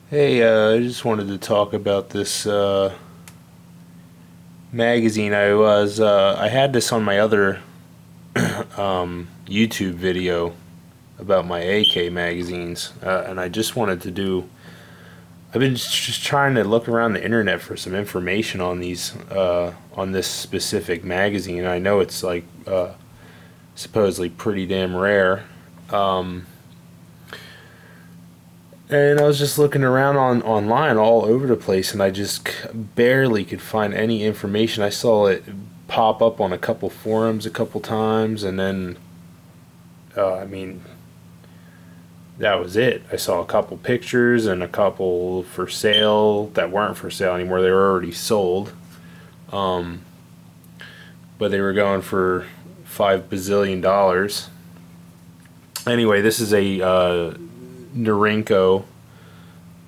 Hey, I just wanted to talk about this magazine. I had this on my other YouTube video about my AK magazines, and I just wanted to do. I've been just trying to look around the internet for some information on these on this specific magazine. I know it's like supposedly pretty damn rare. Um, And I was just looking around online all over the place, and I just barely could find any information. I saw it pop up on a couple forums a couple times, and then, I mean, that was it. I saw a couple pictures and a couple for sale that weren't for sale anymore. They were already sold, um, but they were going for $5 bazillion. Anyway, this is a Norinco.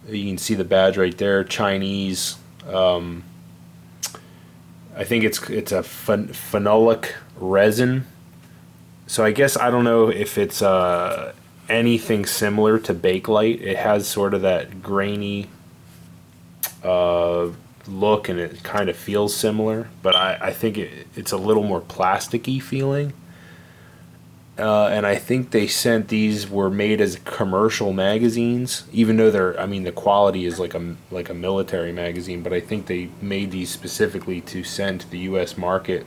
You can see the badge right there. Chinese. Um, I think it's a phenolic resin. So I guess I don't know if it's anything similar to bakelite. It has sort of that grainy uh, look, and it kind of feels similar. But I think it's a little more plasticky feeling. And I think these were made as commercial magazines, even though I mean, the quality is like a military magazine, but I think they made these specifically to send to the U.S. market.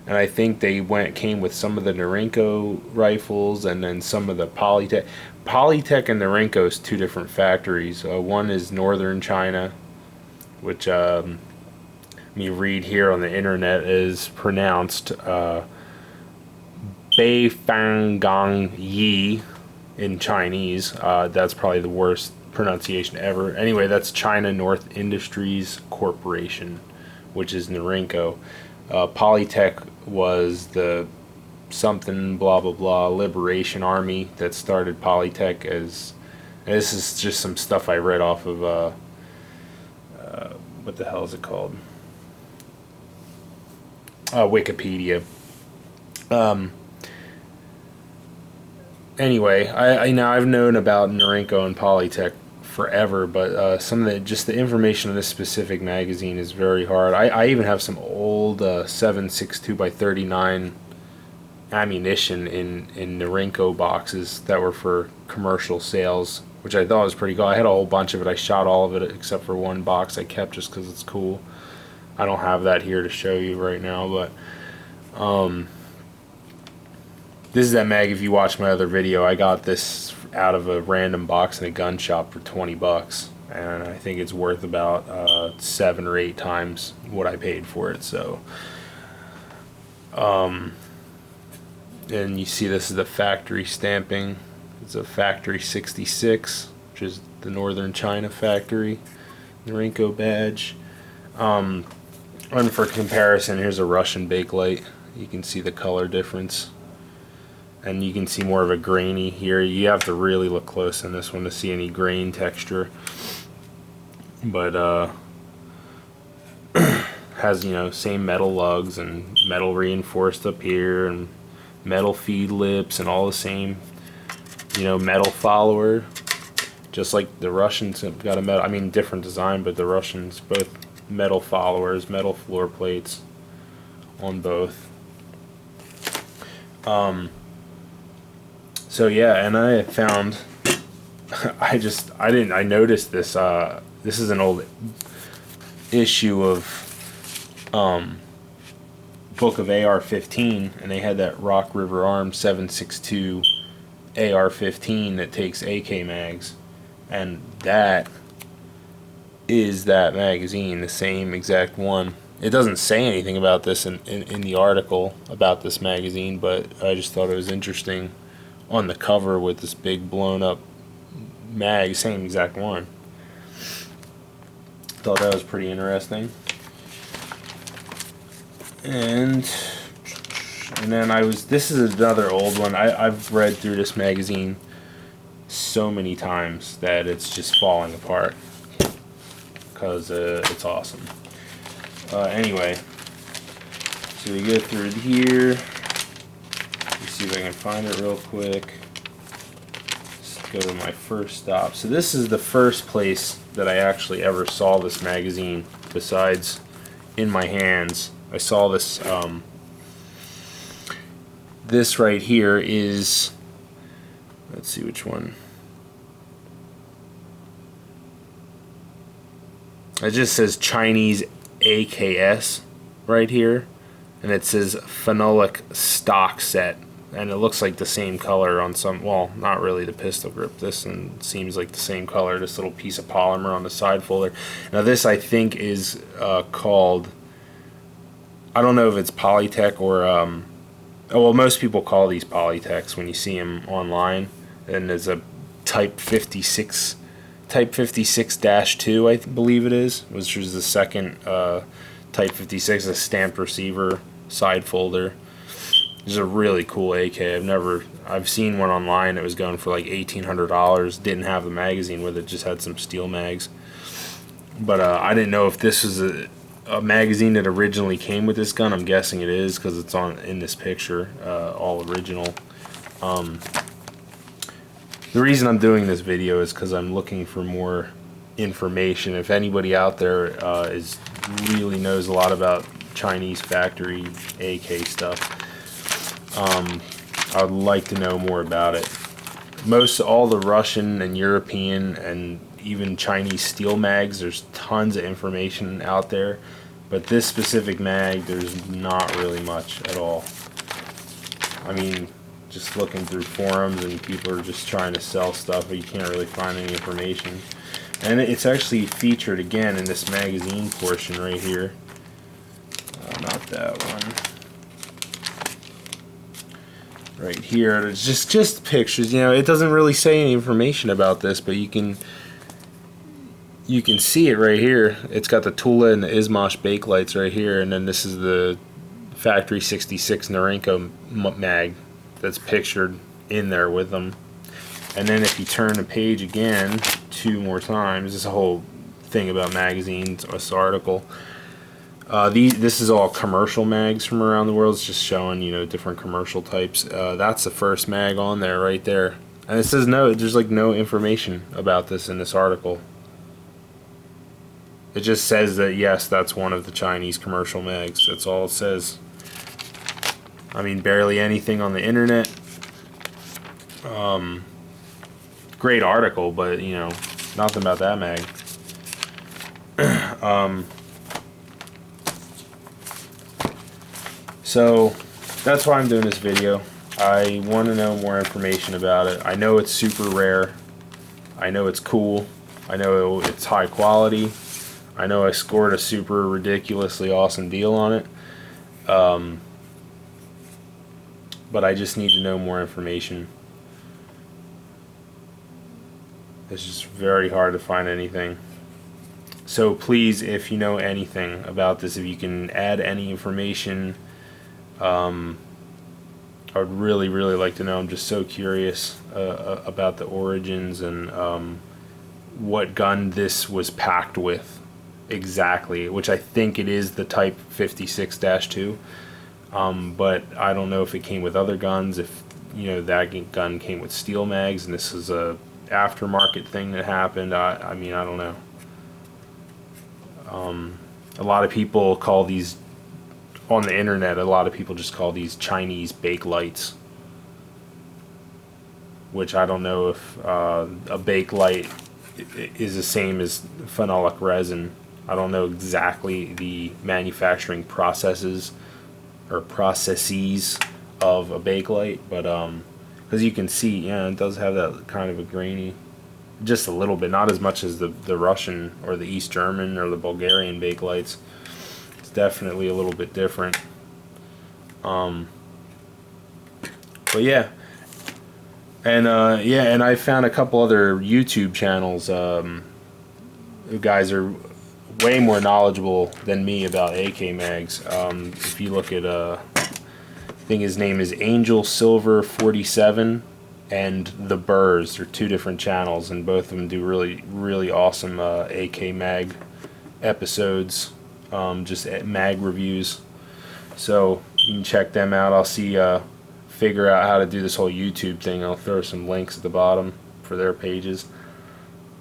And I think they came with some of the Norinco rifles, and then some of the Polytech. Polytech and Norinco is two different factories. One is northern China, which me read here on the internet is pronounced Bei Fang Gong Yi in Chinese. That's probably the worst pronunciation ever. Anyway, that's China North Industries Corporation, which is Norinco. Polytech was the something blah blah blah Liberation Army that started Polytech as. And this is just some stuff I read off of what the hell is it called? Wikipedia. Um, Anyway, I now I've known about Norinco and Polytech forever, but some of the information on this specific magazine is very hard. I even have some old 7.62 by 39 ammunition in Norinco boxes that were for commercial sales, which I thought was pretty cool. I had a whole bunch of it. I shot all of it except for one box I kept just because it's cool. I don't have that here to show you right now, but this is that mag. If you watch my other video, I got this out of a random box in a gun shop for $20, and I think it's worth about 7 or 8 times what I paid for it. So, and you see this is the factory stamping. It's a factory 66, which is the Northern China factory Norinco badge. And for comparison, here's a Russian bakelite. You can see the color difference. And you can see more of a grainy here. You have to really look close in this one to see any grain texture. But has, same metal lugs and metal reinforced up here and metal feed lips and all the same, metal follower. Just like the Russians have got a metal, I mean different design, but the Russians both metal followers, metal floor plates on both. So yeah, and I found, I noticed this, this is an old issue of, book of AR-15, and they had that Rock River Arms 7.62 AR-15 that takes AK mags, and that is that magazine, the same exact one. It doesn't say anything about this in the article about this magazine, but I just thought it was interesting on the cover with this big blown up mag, same exact one. Thought that was pretty interesting. And then this is another old one. I've read through this magazine so many times that it's just falling apart because it's awesome. Anyway, so we go through here. Let's see if I can find it real quick. go to my first stop. So this is the first place that I actually ever saw this magazine, besides in my hands. I saw this, this right here is, let's see which one. It just says Chinese AKS right here, and it says phenolic stock set, and it looks like the same color on some, well, not really the pistol grip. This one seems like the same color, this little piece of polymer on the side folder. Now this I think is called, I don't know if it's Polytech or oh, well, most people call these Polytechs when you see them online. And there's a Type 56 2, I believe it is, which is the second Type 56, a stamped receiver side folder. It's a really cool AK. I've seen one online. It was going for like $1,800. Didn't have the magazine with it, just had some steel mags. But I didn't know if this was a magazine that originally came with this gun. I'm guessing it is because it's in this picture, all original. The reason I'm doing this video is because I'm looking for more information. If anybody out there really knows a lot about Chinese factory AK stuff, I would like to know more about it. All the Russian and European and even Chinese steel mags, there's tons of information out there, but this specific mag, there's not really much at all. I mean, just looking through forums and people are just trying to sell stuff, but you can't really find any information. And it's actually featured again in this magazine portion right here. Not that one. Right here, there's just pictures. You know, it doesn't really say any information about this, but you can see it right here. It's got the Tula and the Izmash bakelites right here, and then this is the Factory 66 Norinco mag that's pictured in there with them. And then if you turn the page again 2 more times, this is a whole thing about magazines, this article. This is all commercial mags from around the world. It's just showing, you know, different commercial types. That's the first mag on there right there. And it says there's like no information about this in this article. It just says that yes, that's one of the Chinese commercial mags. That's all it says. I mean, barely anything on the internet. Great article, but you know, nothing about that mag. So that's why I'm doing this video. I want to know more information about it. I know it's super rare. I know it's cool. I know it's high quality. I know I scored a super ridiculously awesome deal on it. But I just need to know more information. It's just very hard to find anything. So please, if you know anything about this, if you can add any information, I would really, really like to know. I'm just so curious about the origins and what gun this was packed with exactly, which I think it is the Type 56-2. But I don't know if it came with other guns, if you know that gun came with steel mags and this is a aftermarket thing that happened. I mean, I don't know. A lot of people call these, on the internet, a lot of people just call these Chinese bakelites, which I don't know if a bakelite is the same as phenolic resin. I don't know exactly the manufacturing processes or processes of a bakelite, but because you can see, yeah, it does have that kind of a grainy, just a little bit, not as much as the Russian or the East German or the Bulgarian bakelites. It's definitely a little bit different. But yeah, and and I found a couple other YouTube channels. You guys are way more knowledgeable than me about AK mags. If you look at I think his name is Angel Silver 47 and the Berz. They're 2 different channels, and both of them do really, really awesome AK mag episodes, just mag reviews. So you can check them out. I'll figure out how to do this whole YouTube thing. I'll throw some links at the bottom for for their pages.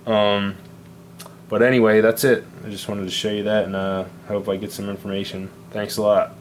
But anyway, that's it. I just wanted to show you that, and hope I get some information. Thanks a lot.